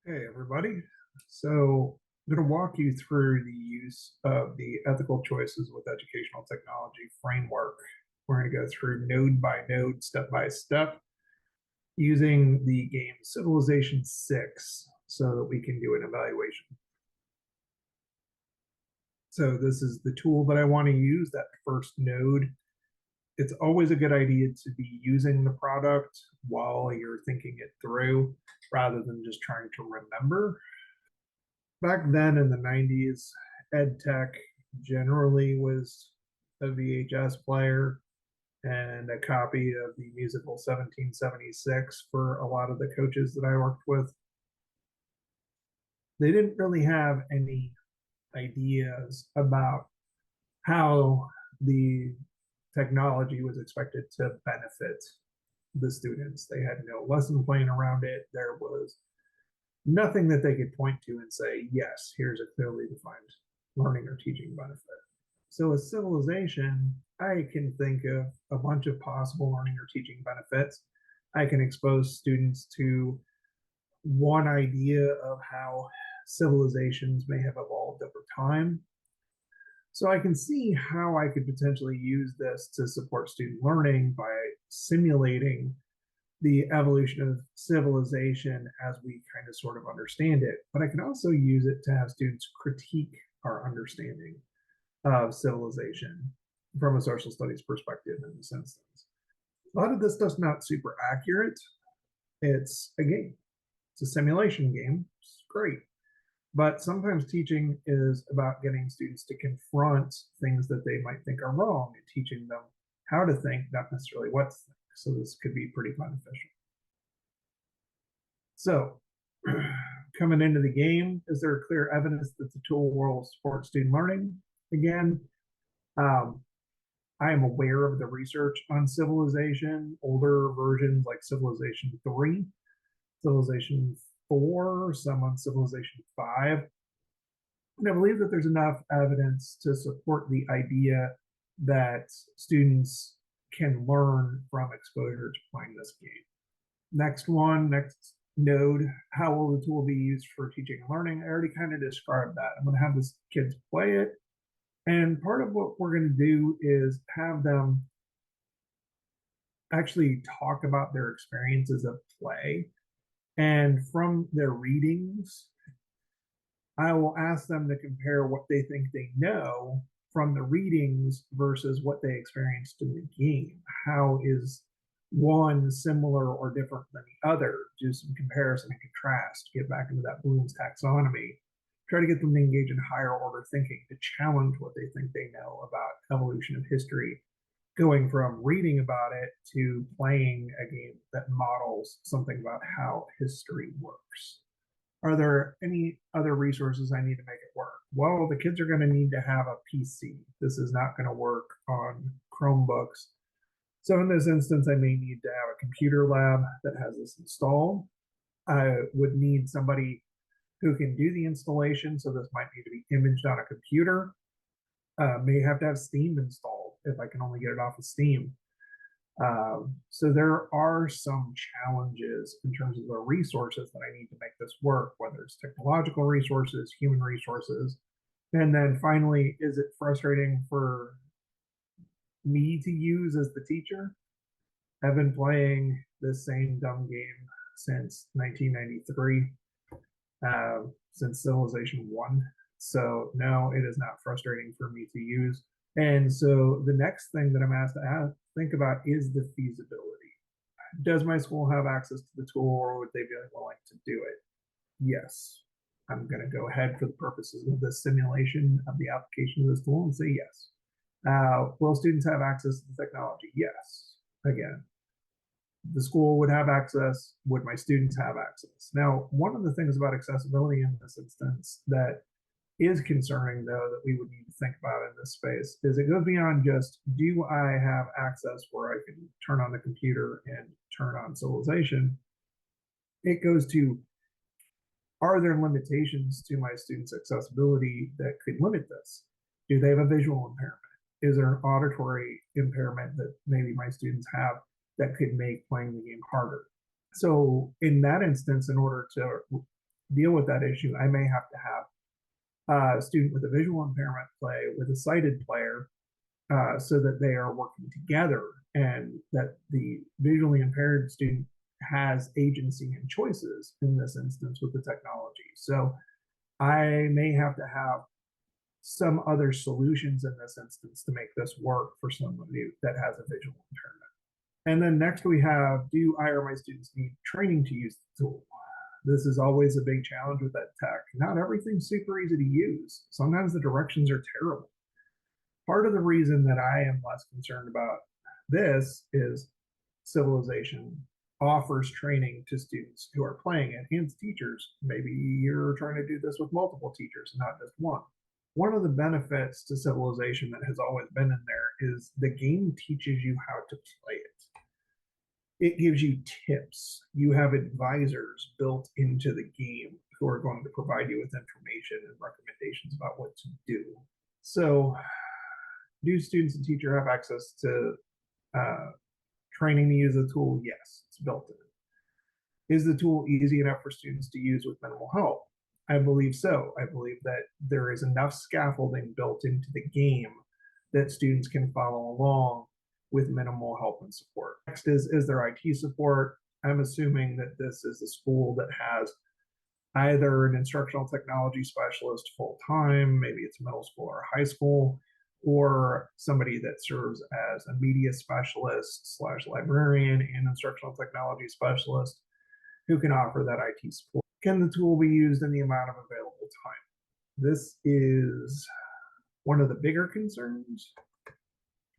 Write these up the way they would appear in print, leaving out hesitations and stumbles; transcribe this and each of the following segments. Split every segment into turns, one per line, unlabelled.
Hey, everybody. So I'm going to walk you through the use of the ethical choices with educational technology framework. We're going to go through node by node, step by step, using the game Civilization 6 so that we can do an evaluation. So this is the tool that I want to use, that first node. It's always a good idea to be using the product while you're thinking it through rather than just trying to remember. Back then in the 90s, ed tech generally was a VHS player and a copy of the musical 1776 for a lot of the coaches that I worked with. They didn't really have any ideas about how the technology was expected to benefit the students. They had no lesson plan around it. There was nothing that they could point to and say, yes, here's a clearly defined learning or teaching benefit. So, with civilization, I can think of a bunch of possible learning or teaching benefits. I can expose students to one idea of how civilizations may have evolved over time. So, I can see how I could potentially use this to support student learning by simulating the evolution of civilization as we kind of sort of understand it. But I can also use it to have students critique our understanding of civilization from a social studies perspective in this instance. A lot of this stuff's not super accurate. It's a game, it's a simulation game. It's great. But sometimes teaching is about getting students to confront things that they might think are wrong and teaching them how to think, not necessarily what to think. So this could be pretty beneficial. So, coming into the game, is there clear evidence that the tool will support student learning? Again, um, I am aware of the research on Civilization, older versions like Civilization 3, Civilization 4, some on Civilization 5. And I believe that there's enough evidence to support the idea that students can learn from exposure to playing this game. Next node, how will the tool be used for teaching and learning? I already kind of described that. I'm going to have the kids play it. And part of what we're going to do is have them actually talk about their experiences of play. And from their readings, I will ask them to compare what they think they know from the readings versus what they experienced in the game. How is one similar or different than the other? Do some comparison and contrast, get back into that Bloom's taxonomy, try to get them to engage in higher order thinking, to challenge what they think they know about evolution of history, going from reading about it to playing a game that models something about how history works. Are there any other resources I need to make it work? Well, the kids are going to need to have a PC. This is not going to work on Chromebooks. So in this instance, I may need to have a computer lab that has this installed. I would need somebody who can do the installation. So this might need to be imaged on a computer. May have to have Steam installed if I can only get it off of Steam. So there are some challenges in terms of the resources that I need to make this work, whether it's technological resources, human resources. And then finally, is it frustrating for me to use as the teacher? I've been playing this same dumb game since 1993, since Civilization 1. So no, it is not frustrating for me to use. And so the next thing that I'm asked to think about is the feasibility. Does my school have access to the tool, or would they be willing to do it? Yes. I'm going to go ahead for the purposes of the simulation of the application of this tool and say yes. Will students have access to the technology? Yes. Again, the school would have access. Would my students have access? Now, one of the things about accessibility in this instance that is concerning, though, that we would need to think about in this space is it goes beyond just, do I have access where I can turn on the computer and turn on Civilization? It goes to, are there limitations to my students' accessibility that could limit this? Do they have a visual impairment? Is there an auditory impairment that maybe my students have that could make playing the game harder? So in that instance, in order to deal with that issue, I may have to have a student with a visual impairment play with a sighted player so that they are working together and that the visually impaired student has agency and choices in this instance with the technology. So I may have to have some other solutions in this instance to make this work for somebody that has a visual impairment. And then next we have, do I or my students need training to use the tool? This is always a big challenge with that tech. Not everything's super easy to use. Sometimes the directions are terrible. Part of the reason that I am less concerned about this is Civilization offers training to students who are playing it and to teachers. Maybe you're trying to do this with multiple teachers, not just one. One of the benefits to Civilization that has always been in there is the game teaches you how to play it. It gives you tips. You have advisors built into the game who are going to provide you with information and recommendations about what to do. So, do students and teachers have access to training to use the tool? Yes, it's built in. Is the tool easy enough for students to use with minimal help? I believe so. I believe that there is enough scaffolding built into the game that students can follow along with minimal help and support. Next is there IT support? I'm assuming that this is a school that has either an instructional technology specialist full-time, maybe it's middle school or high school, or somebody that serves as a media specialist / librarian and instructional technology specialist who can offer that IT support. Can the tool be used in the amount of available time? This is one of the bigger concerns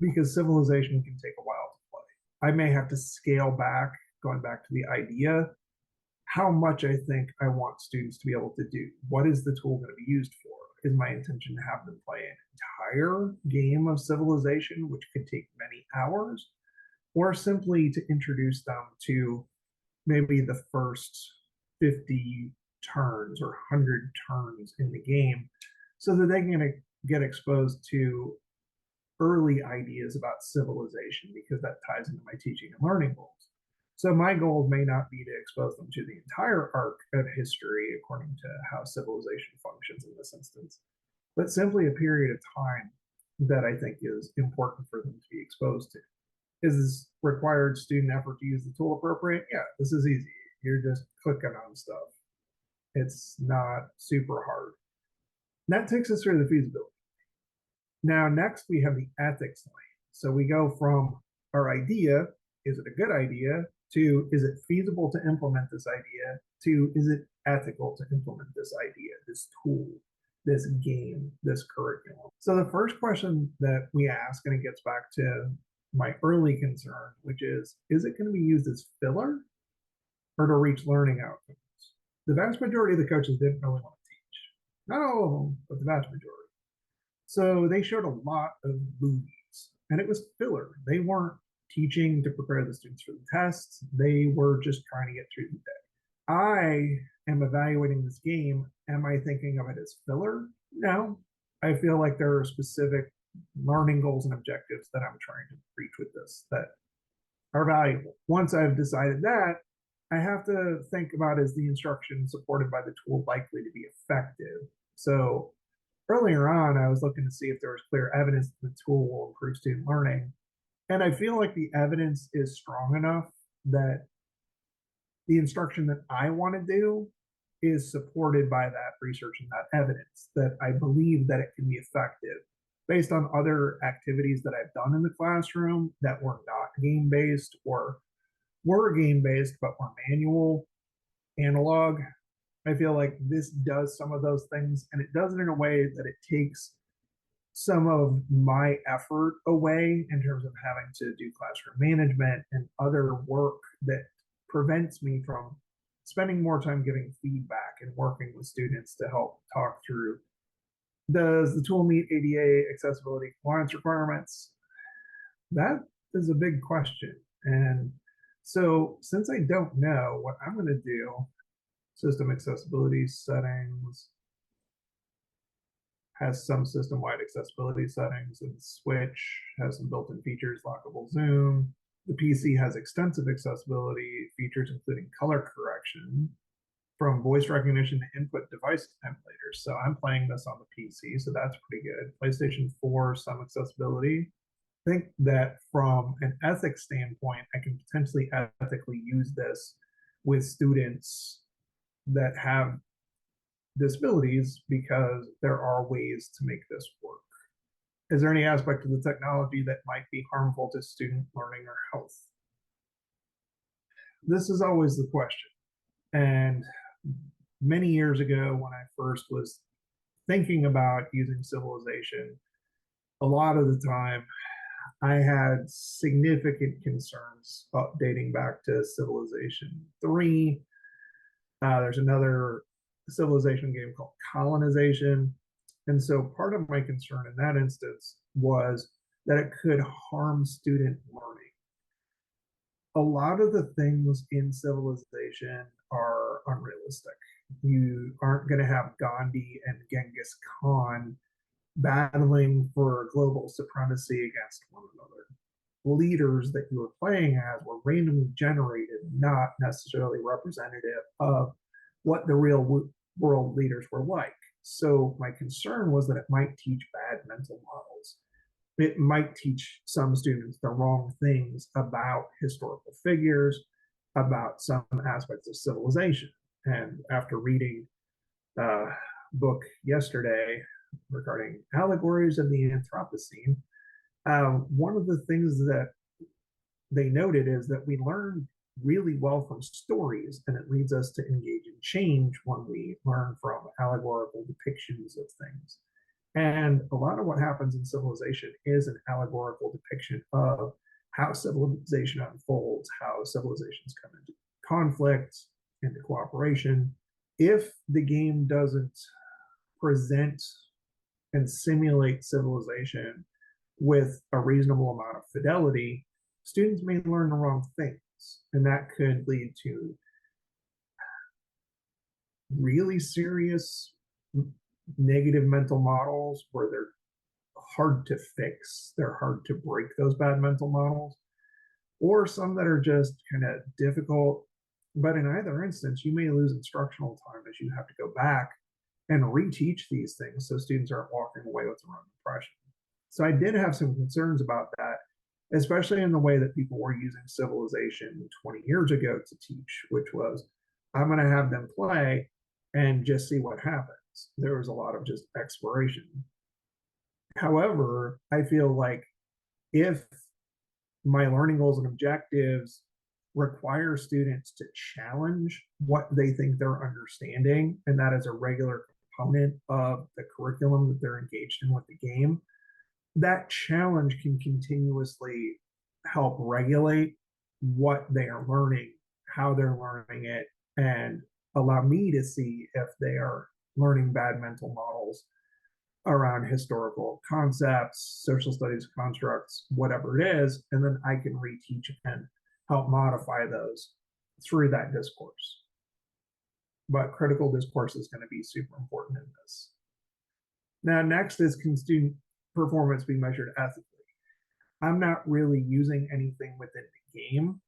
because Civilization can take a while to play. I may have to scale back, going back to the idea, how much I think I want students to be able to do. What is the tool going to be used for? Is my intention to have them play an entire game of Civilization, which could take many hours, or simply to introduce them to maybe the first 50 turns or 100 turns in the game so that they can get exposed to early ideas about Civilization, because that ties into my teaching and learning goals. So my goal may not be to expose them to the entire arc of history according to how Civilization functions in this instance, but simply a period of time that I think is important for them to be exposed to. Is this required student effort to use the tool appropriate? Yeah, this is easy. You're just clicking on stuff. It's not super hard. That takes us through the feasibility. Now, next we have the ethics lane. So we go from our idea, is it a good idea, to is it feasible to implement this idea, to is it ethical to implement this idea, this tool, this game, this curriculum. So the first question that we ask, and it gets back to my early concern, which is it going to be used as filler or to reach learning outcomes? The vast majority of the coaches didn't really want to teach. Not all of them, but the vast majority. So they showed a lot of movies, and it was filler. They weren't teaching to prepare the students for the tests. They were just trying to get through the day. I am evaluating this game. Am I thinking of it as filler? No. I feel like there are specific learning goals and objectives that I'm trying to reach with this that are valuable. Once I've decided that, I have to think about, is the instruction supported by the tool likely to be effective? So earlier on, I was looking to see if there was clear evidence that the tool will improve student learning. And I feel like the evidence is strong enough that the instruction that I want to do is supported by that research and that evidence, that I believe that it can be effective based on other activities that I've done in the classroom that were not game-based or were game-based but were manual, analog. I feel like this does some of those things, and it does it in a way that it takes some of my effort away in terms of having to do classroom management and other work that prevents me from spending more time giving feedback and working with students to help talk through, does the tool meet ADA accessibility compliance requirements? That is a big question. And so since I don't know, what I'm going to do, system accessibility settings, has some system-wide accessibility settings, and Switch has some built-in features, lockable zoom. The PC has extensive accessibility features, including color correction. from voice recognition to input device emulators. So I'm playing this on the PC, so that's pretty good. PlayStation 4, some accessibility. I think that from an ethics standpoint, I can potentially ethically use this with students that have disabilities because there are ways to make this work. Is there any aspect of the technology that might be harmful to student learning or health? This is always the question. And many years ago, when I first was thinking about using civilization, a lot of the time I had significant concerns dating back to Civilization 3. There's another civilization game called Colonization. And so part of my concern in that instance was that it could harm student learning. A lot of the things in Civilization are unrealistic. You aren't going to have Gandhi and Genghis Khan battling for global supremacy against one another. Leaders that you were playing as were randomly generated, not necessarily representative of what the real world leaders were like. So my concern was that it might teach bad mental models. It might teach some students the wrong things about historical figures, about some aspects of civilization. And after reading a book yesterday regarding allegories of the Anthropocene, one of the things that they noted is that we learn really well from stories, and it leads us to engage in change when we learn from allegorical depictions of things. And a lot of what happens in civilization is an allegorical depiction of how civilization unfolds, how civilizations come into conflict, into cooperation. If the game doesn't present and simulate civilization with a reasonable amount of fidelity, students may learn the wrong things. And that could lead to really serious negative mental models where they're hard to fix, they're hard to break those bad mental models, or some that are just kind of difficult. But in either instance, you may lose instructional time as you have to go back and reteach these things so students aren't walking away with the wrong impression. So I did have some concerns about that, especially in the way that people were using Civilization 20 years ago to teach, which was, I'm going to have them play and just see what happens. There was a lot of just exploration. However, I feel like if my learning goals and objectives require students to challenge what they think they're understanding, and that is a regular component of the curriculum that they're engaged in with the game, that challenge can continuously help regulate what they are learning, how they're learning it, and allow me to see if they are learning bad mental models around historical concepts, social studies constructs, whatever it is, and then I can reteach and help modify those through that discourse. But critical discourse is going to be super important in this. Now, next is, can student performance be measured ethically? I'm not really using anything within the game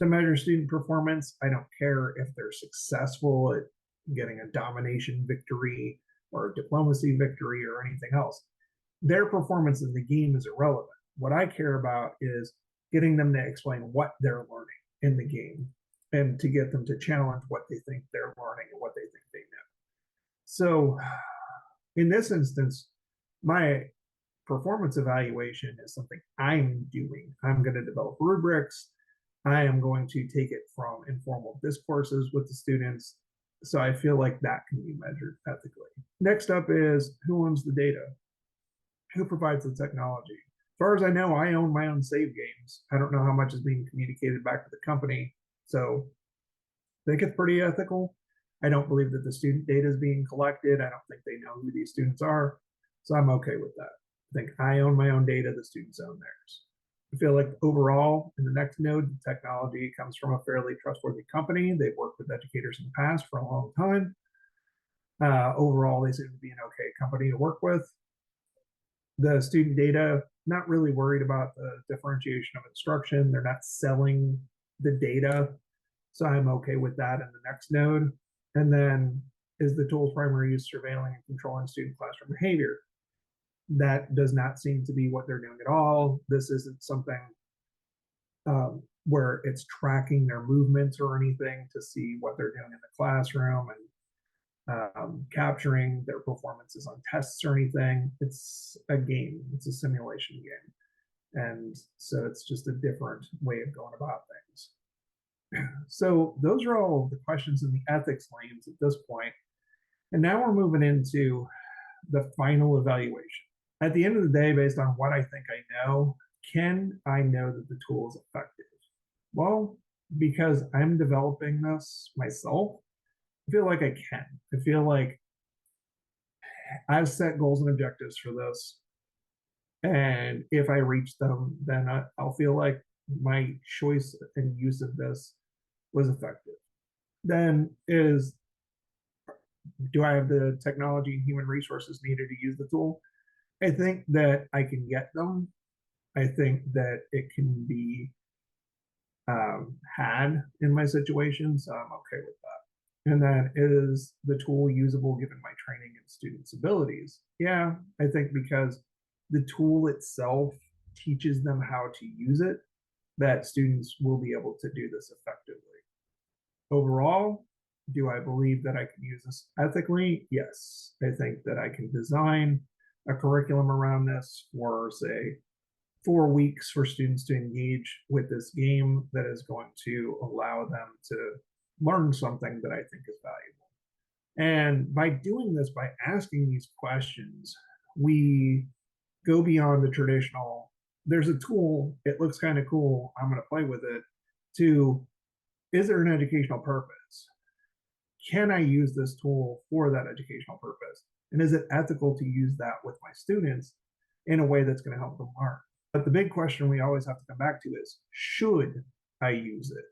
to measure student performance. I don't care if they're successful at getting a domination victory or a diplomacy victory or anything else. Their performance in the game is irrelevant. What I care about is getting them to explain what they're learning in the game and to get them to challenge what they think they're learning and what they think they know. So in this instance, my performance evaluation is something I'm doing. I'm going to develop rubrics. I am going to take it from informal discourses with the students. So I feel like that can be measured ethically. Next up is, who owns the data? Who provides the technology? As far as I know, I own my own save games. I don't know how much is being communicated back to the company. So I think it's pretty ethical. I don't believe that the student data is being collected. I don't think they know who these students are. So I'm okay with that. I think I own my own data, the students own theirs. I feel like overall, in the next node, the technology comes from a fairly trustworthy company. They've worked with educators in the past for a long time. Overall, they seem to be an okay company to work with. The student data, not really worried about the differentiation of instruction. They're not selling the data. So I'm okay with that in the next node. And then is the tool's primary use surveilling and controlling student classroom behavior? That does not seem to be what they're doing at all. This isn't something where it's tracking their movements or anything to see what they're doing in the classroom and capturing their performances on tests or anything. It's a game, it's a simulation game. And so it's just a different way of going about things. So those are all of the questions in the ethics lanes at this point. And now we're moving into the final evaluation. At the end of the day, based on what I think I know, can I know that the tool is effective? Well, because I'm developing this myself, I feel like I can. I feel like I've set goals and objectives for this. And if I reach them, then I'll feel like my choice and use of this was effective. Then do I have the technology and human resources needed to use the tool? I think that I can get them. I think that it can be had in my situation, so I'm okay with that. And then is the tool usable given my training and students' abilities? Yeah, I think because the tool itself teaches them how to use it, that students will be able to do this effectively. Overall, do I believe that I can use this ethically? Yes. I think that I can design a curriculum around this for, say, 4 weeks for students to engage with this game that is going to allow them to learn something that I think is valuable. And by doing this, by asking these questions, we go beyond the traditional, there's a tool, it looks kind of cool, I'm going to play with it, to is there an educational purpose? Can I use this tool for that educational purpose? And is it ethical to use that with my students in a way that's going to help them learn? But the big question we always have to come back to is, should I use it?